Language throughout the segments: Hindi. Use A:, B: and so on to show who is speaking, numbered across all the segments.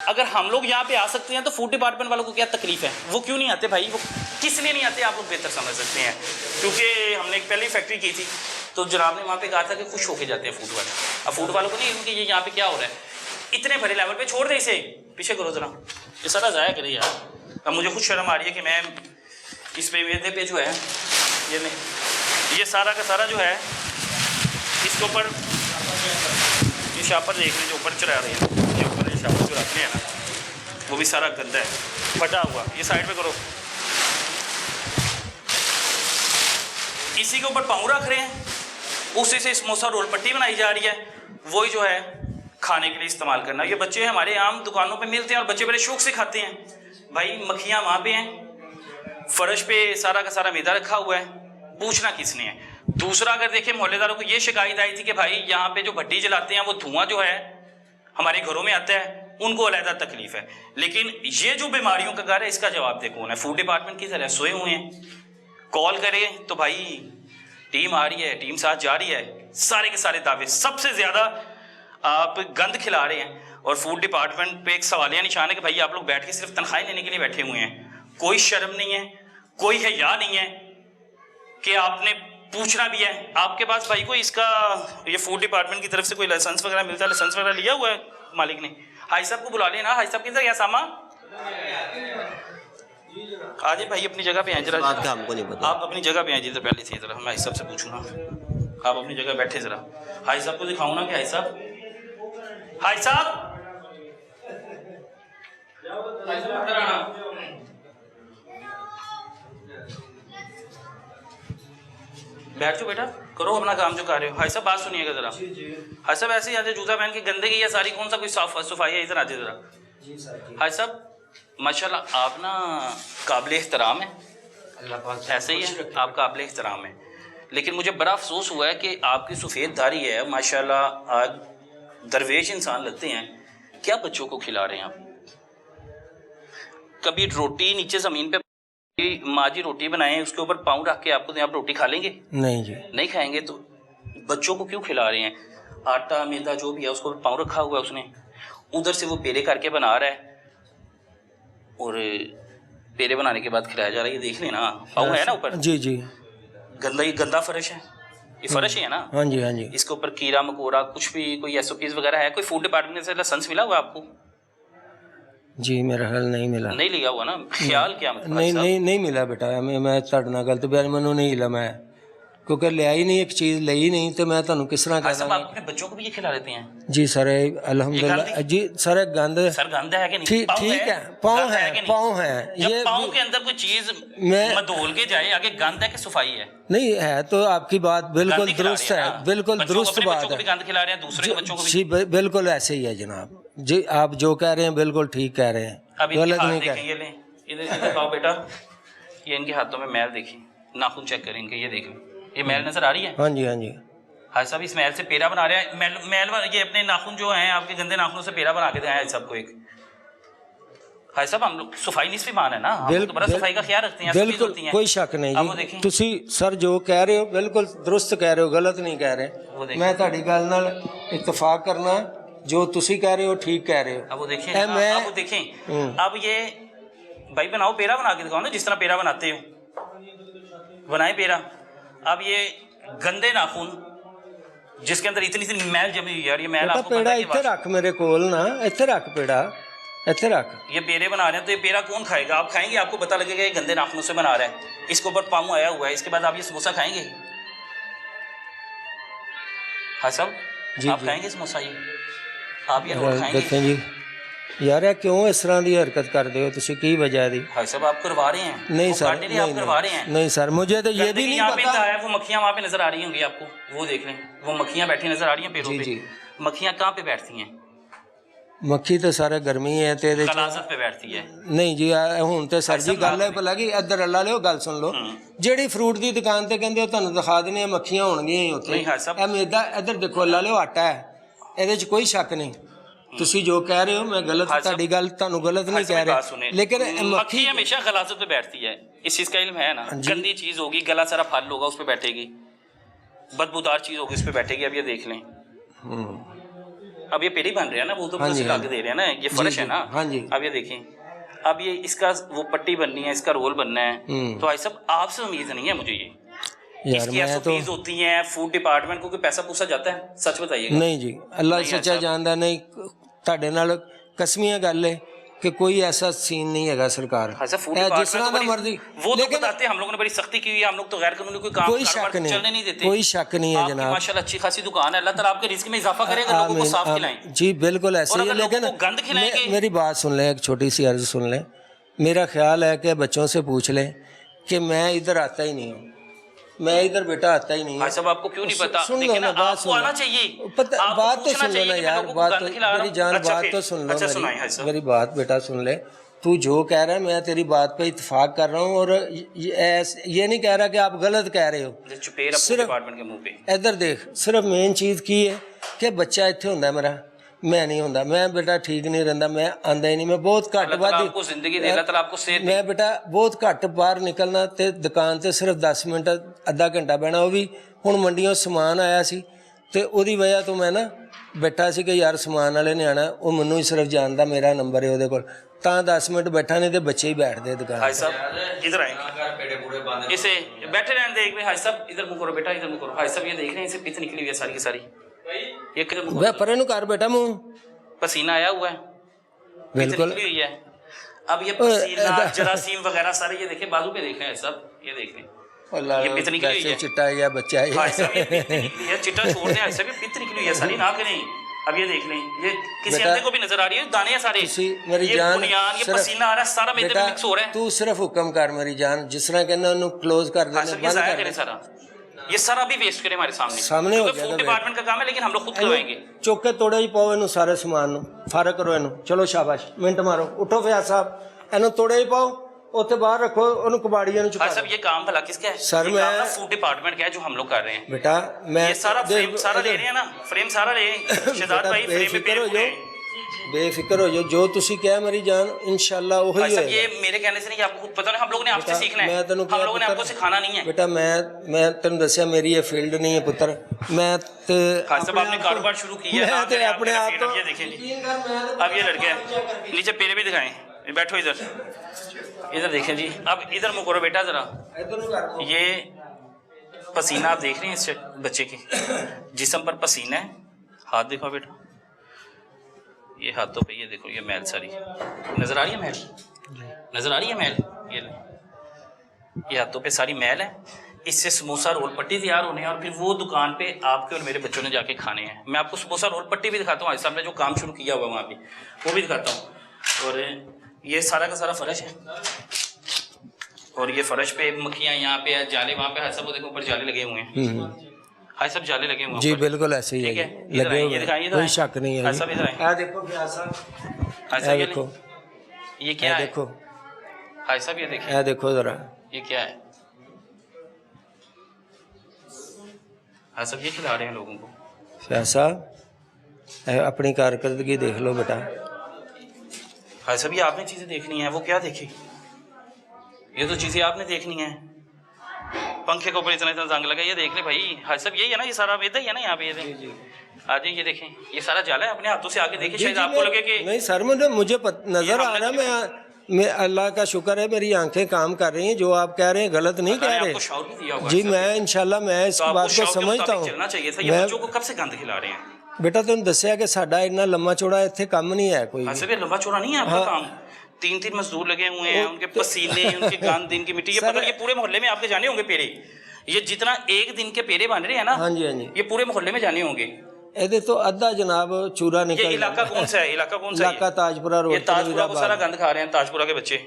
A: अगर हम लोग यहाँ पे आ सकते हैं तो फूड डिपार्टमेंट वालों को क्या तकलीफ है? वो क्यों नहीं आते भाई? वो किस लिए नहीं आते आप लोग बेहतर समझ सकते हैं, क्योंकि हमने एक पहले फैक्ट्री की थी तो जनाब ने वहाँ पे कहा था कि खुश होके जाते हैं फूड वाले। अब फूड वालों को नहीं कि ये यहाँ पे क्या हो रहा है, इतने बड़े लेवल पे छोड़ दे इसे, पीछे करो जरा, ये सारा ज़ाया करे यार। अब मुझे खुद शर्म आ रही है कि मैं इस पे मेरे पे जो है ये सारा का सारा जो है इसके ऊपर ये शापर देख रहे जो ऊपर चढ़ा रहे हैं, ये ऊपर ये शापर जो रखते हैं ना वो भी सारा गंदा है, फटा हुआ। ये साइड पे करो, इसी के ऊपर पाँव रख रहे हैं, उसी से समोसा रोल पट्टी बनाई जा रही है, वही जो है खाने के लिए इस्तेमाल करना। ये बच्चे हमारे आम दुकानों पे मिलते हैं और बच्चे बड़े शौक से खाते हैं। भाई मक्खियाँ वहाँ पे हैं, फर्श पे सारा का सारा मैदा रखा हुआ है, पूछना किसने है। दूसरा अगर देखें मोहल्लेदारों को ये शिकायत आई थी कि भाई यहाँ पे जो भट्टी जलाते हैं वो धुआं जो है हमारे घरों में आता है, उनको अलहदा तकलीफ है। लेकिन ये जो बीमारियों का घर है इसका जवाब दे कौन है? फूड डिपार्टमेंट की तरह सोए हुए हैं। कॉल करें तो भाई टीम आ रही है, टीम साथ जा रही है, सारे के सारे दावे। सबसे ज़्यादा आप गंद खिला रहे हैं और फूड डिपार्टमेंट पे एक सवालिया निशान है कि भाई आप लोग बैठ के सिर्फ तनख्वाही लेने के लिए बैठे हुए हैं। कोई शर्म नहीं है, कोई हया नहीं है कि आपने पूछना भी है। आपके पास भाई कोई इसका ये फूड डिपार्टमेंट की तरफ से कोई लाइसेंस वगैरह मिलता है? लाइसेंस वगैरह लिया हुआ है मालिक ने? हाई साहब को बुला लेना। हाई साहब किधर गया सामा? आज भाई अपनी जगह पे हैं जरा,
B: हमको नहीं पता।
A: आप अपनी जगह पे हैं जिधर पहले थे। जरा मैं हाई साहब से पूछूँ ना, आप अपनी जगह बैठे जरा। हाई साहब को दिखाऊँ ना कि हाई साहब, हाई साहब बैठ जाओ बेटा, करो अपना काम जो कर रहे हो। हाई साहब बात सुनिएगा जरा। हाई साहब ऐसे ही आते जूता पहन के गंदे की या सारी कौन सा कोई साफ सफाई है, इधर आते जरा। हाई साहब माशाल्लाह आप ना काबिल एहतराम है, ऐसे ही है आप काबिल एहतराम है। लेकिन मुझे बड़ा अफसोस हुआ है कि आपकी सफ़ेद दाढ़ी है माशाल्लाह, आज दरवेश इंसान लगते हैं। क्या बच्चों को खिला रहे हैं आप? कभी रोटी नीचे ज़मीन पे माँ जी रोटी बनाए उसके ऊपर पाँव रख के आपको आप रोटी खा लेंगे? नहीं जी, नहीं खाएंगे। तो बच्चों को क्यों खिला रहे हैं? आटा मैदा जो भी है उसको पाँव रखा हुआ है उसने, उधर से वो पेड़े करके बना रहा है और पेड़े बनाने के बाद खिलाया जा रहा है। ये देख लेना, पाँव है ना ऊपर। जी जी, गंदा ही गंदा फर्श है, ये फर्श ही है ना। हाँ जी हाँ जी। इसके ऊपर कीड़ा मकोड़ा कुछ भी कोई SOPs वगैरह है? कोई फूड डिपार्टमेंट से लाइसेंस मिला हुआ आपको? जी मेरा ख्याल नहीं मिला। नहीं लिया हुआ ना? ख्याल क्या मतलब? नहीं मिला बेटा, मैं ਤੁਹਾਡੇ ਨਾਲ ਗਲਤ ਬਿਆਨ ਮੈਨੂੰ नहीं मिला, मैं क्योंकि लिया ही नहीं, एक चीज़ ली ही नहीं तो मैं ਤੁਹਾਨੂੰ किस तरह कहता हूं। आप अपने बच्चों को भी ये खिला देते हैं? जी सर अल्हम्दुलिल्लाह जी सर। गंद सर गंद है कि नहीं? ठीक है, पाँव है ये पाँव के अंदर कोई चीज़ मधोल के जाए आगे गंद है कि सफाई है? नहीं है तो आपकी बात बिल्कुल दुरुस्त है, बिल्कुल दुरुस्त बात है। गंद खिला रहे हैं दूसरे बच्चों को भी? जी बिल्कुल ऐसे ही है जनाब जी, आप जो कह रहे हैं बिल्कुल ठीक कह रहे हैं, गलत नहीं कह रहे। इधर आओ बेटा, ये इनके हाथों में मैल देखिए, नाखून चेक करें इनके, ये देखें ये मैल नजर आ रही है? हाँ जी हाँ जी। हाई साहब इस मैल से पेड़ा बना रहे हैं, मैल ये अपने नाखून जो हैं आपके गंदे नाखूनों से पेड़ा बना के दिखाया है सबको एक। हाई साहब हम लोग सफाई निस्फी मान है ना, हम तो बड़ा सफाई का ख्याल रखते हैं। बिल्कुल कोई शक नहीं जी, तुसी सर जो कह रहे हो बिल्कुल दुरुस्त कह रहे हो, गलत नहीं कह रहे। मैं ਤੁਹਾਡੀ ਗੱਲ ਨਾਲ इत्तेफाक करना, जो तुसी कह रहे हो ठीक कह रहे हो। अब वो देखें, अब वो देखें, अब ये भाई बनाओ पेड़ा बना के दिखाओ ना, जिस तरह पेड़ा बनाते हो बनाए पेड़ा। अब ये गंदे नाखून जिसके अंदर इतनी इतनी मैल जमी हुई है, यार ये मैल आपको पेड़ा इत्थे रख मेरे कोल ना, इत्थे रख पेड़ा, इत्थे रख। ये पेड़े बना रहे हैं तो ये पेड़ा कौन खाएगा? आप खाएंगे? आपको पता लगेगा ये गंदे नाखूनों से बना रहा है, इसके ऊपर पाँव आया हुआ है, इसके बाद आप ये समोसा खाएंगे? हाँ साहब आप खाएंगे समोसा? ये आप ये रोल खाएंगे जी? यार क्यों इस तरह की हरकत कर रहे हो तुसी, की वजह दी? भाई साहब आप करवा रहे हैं? नहीं सर आप करवा रहे हैं? नहीं सर मुझे तो ये भी नहीं पता है। वो मक्खियाँ वहाँ पे नजर आ रही होंगी आपको, वो देख लें, वो मक्खियाँ बैठी नजर आ रही हैं पेड़ों पे। मक्खियाँ कहाँ पे बैठती हैं? मक्खी तो सारे गर्मी है ते गलासत पे बैठती है। नहीं जी हुण ते सर जी गल है भला कि इधर अल्लाह लियो गल सुन लो, ਜਿਹੜੀ फ्रूट की दुकान ते कहंदे ਤੁਹਾਨੂੰ दिखा देने मक्खियाँ होणगीਆਂ ही उत्थे। ਇਹ मैदा इधर देखो अल्लाह लियो आटा है, ਇਹਦੇ 'ਚ कोई शक नहीं। तुसी जो कह रहे हो मैं गलत, ਤੁਹਾਡੀ ਗੱਲ ਤੁਹਾਨੂੰ गलत नहीं कह रहे, लेकिन मक्खी हमेशा गलासत पे बैठती है, इस चीज़ का इल्म है ना। गंदी चीज़ होगी, गला सारा फल होगा उस पर बैठेगी, बदबूदार चीज़ होगी उस पर बैठेगी। अब ये देख लें अब ये पेड़ी बन रहे हैं ना, वो तो ला के दे रहे हैं ना, ये फर्श है ना।
B: हाँ जी।
A: अब ये देखें, अब ये इसका वो पट्टी बननी है, इसका रोल बनना है, तो भाई साहब आपसे उम्मीद नहीं है मुझे ये
B: यार, मैं तो
A: होती हैं फूड डिपार्टमेंट को, कोई पैसा पूसा जाता है, सच बताइएगा।
B: नहीं जी, अल्लाह सच्चा जानदा, नहीं ਤੁਹਾਡੇ ਨਾਲ ਕਸਮੀਆਂ ਗੱਲ है कि कोई ऐसा सीन नहीं है सरकार, जिस तरह का मर्जी।
A: वो तो बताते हैं, हम लोगों ने बड़ी सख्ती की हुई है, हम लोग तो गैर कानूनी कोई काम चलने नहीं देते,
B: कोई शक नहीं है जनाब।
A: माशाल्लाह अच्छी खासी दुकान है, अल्लाह ताला आपके रिस्क में इजाफा करेगा, लोगों को साफ खिलाएं।
B: जी बिल्कुल ऐसे ही, लेकिन
A: गंद खिलाएंगे।
B: मेरी बात सुन लें, एक छोटी सी अर्ज सुन लें। मेरा ख्याल है कि बच्चों से पूछ लें कि मैं इधर आता ही नहीं हूँ, मैं इधर बेटा आता ही नहीं।
A: सब आपको क्यों नहीं पता?
B: सुन लो ना, बात सुन,
A: आना चाहिए,
B: बात तो सुन लो ना यार, बात तो मेरी जान, बात तो सुन लो मेरी बात बेटा सुन ले। तू जो कह रहा है मैं तेरी बात पे इत्तेफाक कर रहा हूँ, और ये नहीं कह रहा कि आप गलत कह रहे हो। सिर्फ इधर देख, सिर्फ मेन चीज़ की है कि बच्चा इत्थे हुंदा मेरा, मैं नहीं होंदा, मैं बेटा ठीक नहीं रहता, मैं आंदा ही नहीं, मैं बहुत घट मैं बेटा बहुत घट बाहर निकलना, तो दुकान से सिर्फ 10 मिनट अद्धा घंटा बहना, वो भी हुण मंडियों समान आया सी, तो उहदी वजह तो मैं ना बैठा सी कि यार समान वाले ने आना, वो मैनू ही सिर्फ जानता, मेरा नंबर है वो को 10 मिनट बैठा, नहीं तो बच्चे ही बैठते दुकान।
A: भाई साहब इधर आए, इसे बैठे रहने दे भाई साहब, इधर मुँह करो बेटा, इधर मुँह करो। भाई साहब ये देख रहे हैं, इसे पिच निकली हुई है सारी की सारी, ये
B: परे नु कर बेटा, मुँह
A: पसीना आया हुआ है,
B: बिल्कुल
A: हुई है। अब ये पसीना जरासीम वगैरह सारे ये देखें, बाजू पे देख रहे हैं सब, ये देख रहे हैं, ये पिच निकली हुई है, चिट्टा या बच्चा है, भाई साहब ये पिच निकली है, चिट्टा छोड़ दें, ऐसे भी पिच निकली हुई है सारी, ना करें। अब ये देख लें, ये किसी अंदर को भी नजर आ रही है, दाने हैं सारे,
B: मेरी जान,
A: ये पसीना आ रहा है सारा, मेरे में मिक्स हो रहा है।
B: तू सिर्फ हुक्म कर मेरी जान, जिस तरह कहना उन्हें क्लोज कर देना, बंद कर दे
A: सारा, ये सारा भी वेस्ट करें हमारे
B: सामने हो गया।
A: फूड डिपार्टमेंट का काम है, लेकिन हम लोग खुद करवाएंगे।
B: चुक के तोड़े ही पाओ इनू सारे सामान नु, फारक करो इनू, चलो शाबाश, मिनट मारो, उठो फयाज साहब, इनू तोड़े ही पाओ, उत्थे बाहर रखो, उन्हें कबाड़ियां नु चुका।
A: सब ये काम भला किसका है?
B: सर मैं
A: फूड डिपार्टमेंट का है, जो हम लोग कर रहे हैं
B: बेटा। मैं
A: ये सारा फ्रेम सारा ले रहे हैं ना, फ्रेम सारा ले रहे हैं शहजाद भाई, फ्रेम पे पेड़ हो,
B: बेफिक्र हो जाओ, जो तुसी क्या मेरी जान, इंशाल्लाह वही होएगा।
A: ये मेरे कहने से नहीं, आपको खुद पता नहीं, हम लोगों ने आपसे सीखना है, हम लोगों ने आपको सिखाना नहीं है
B: बेटा। मैं तेन दसिया मेरी ये फील्ड नहीं है पुत्र, मैं
A: सब आपने कारोबार शुरू किया है
B: अपने आप को।
A: ये देखें जी, अब ये लड़के नीचे पेड़े भी दिखाएं, बैठो इधर, इधर देखें जी, अब इधर मुँह करो बेटा जरा, ये पसीना आप देख रहे हैं इस बच्चे के जिस्म पर पसीना है, हाथ देखो बेटा, ये हाथों पे ये देखो, ये मैल सारी नजर आ रही है, मैल नजर आ रही है, मैल ये हाथों पे सारी मैल है। इससे समोसा रोल पट्टी तैयार होने हैं, और फिर वो दुकान पे आपके और मेरे बच्चों ने जाके खाने हैं। मैं आपको समोसा रोल पट्टी भी दिखाता हूँ, आज सामने जो काम शुरू किया हुआ वहाँ पे वो भी दिखाता हूँ। और ये सारा का सारा फर्श है, और ये फर्श पे मक्खियाँ यहाँ पे है, जाले वहाँ पे है, सब वो देखो ऊपर जाले लगे हुए हैं, हाय सब जाले लगे हुए
B: जी बिल्कुल ऐसे ही है, लगे हुए हैं, कोई शक नहीं है।
A: सब इधर
B: आ देखो क्या साहब, देखो
A: ये क्या है,
B: देखो
A: हाय सब ये देखिए,
B: ये देखो जरा,
A: ये क्या है, हाय सब ये खिला रहे हैं लोगों को।
B: फयाज साहब अपनी कारकर्दगी देख लो बेटा।
A: हाय सब ये आपने चीजें देखनी है, वो क्या देखी, ये तो चीजें आपने देखनी है। पंखे के ऊपर इतना इतना जंग लगा, ये देख ले भाई, हाय सब यही है ना, ये सारा वेदा ही है ना यहाँ पे, ये आज ये देखें, ये सारा जाला है, अपने हाथों से आगे देखें, शायद आपको लगे कि
B: नहीं सर, मुझे नजर आ रहा, मैं अल्लाह का शुक्र है मेरी आंखें काम कर रही हैं, जो आप कह रहे हैं गलत नहीं कह रहे जी। मैं इंशाल्लाह मैं इस बात को समझता हूँ,
A: बच्चों को कब से गंद खिला रहे हैं
B: बेटा। तुम दसिया कि साडा इतना लंबा चौड़ा इत्थे काम नहीं है कोई,
A: लंबा चौड़ा नहीं है आपका काम, 3-3 मजदूर लगे हुए हैं, उनके पसीने, उनके गंद, इनकी मिट्टी, ये पता, ये पूरे मोहल्ले में आपके जाने होंगे पेड़े, ये जितना एक दिन के पेड़े बन रहे हैं ना, हाँ जी हाँ जी, ये पूरे मोहल्ले में जाने होंगे।
B: ये तो अद्धा जनाब चूरा निकल।
A: ये इलाका कौन सा है, इलाका कौन सा है?
B: इलाका ताजपुरा रोड।
A: ये ताजपुरा को सारा गंद खा रहे हैं, ताजपुरा के बच्चे,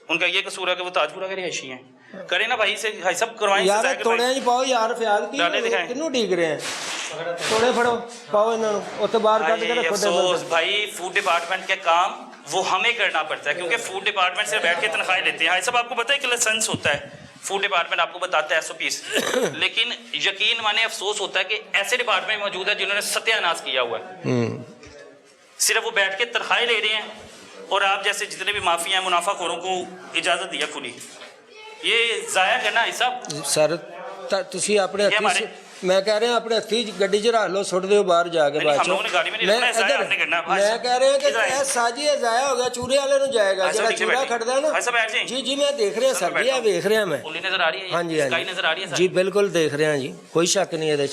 A: उनका ये कसूर है कि वो ताजपुरा के रिहायशी हैं। करे ना भाई से, भाई सब करवाएं
B: यार, तोड़े नहीं पाओ यार, फयाज की किन्नू ठीक रहे हैं, तोड़े फड़ो पाओ इन्हां नूं, उत्ते बाहर कट के रखो।
A: अफसोस भाई, फूड डिपार्टमेंट के काम वो हमें करना पड़ता है, क्योंकि फूड डिपार्टमेंट से बैठ के तनख्वाहें लेते हैं। सब आपको पता है कि लाइसेंस होता है, फूड डिपार्टमेंट आपको बताता है SOPs, लेकिन यकीन माने अफसोस होता है कि ऐसे डिपार्टमेंट मौजूद है जिन्होंने सत्यानाश किया हुआ है, सिर्फ वो बैठ के तनख्वाहें ले रहे हैं, और आप जैसे जितने भी माफिया हैं, मुनाफाखोरों को इजाजत दिया खुली, ये जाया करना। सब
B: सर तुसी अपने मैं कह रहा अपने हथी गड्डी च रख लो, सुट दो बाहर जाके बाद मैं कह रहा कि साजी जाया हो गया, चूरे वाले नु जाएगा जेड़ा चूरा खड़दा है ना। जी जी मैं देख रहा सर जी, देख रहा मैं।
A: नजर आ रही है?
B: हाँ जी हाँ जी, बिल्कुल देख रहा जी, कोई शक नहीं है।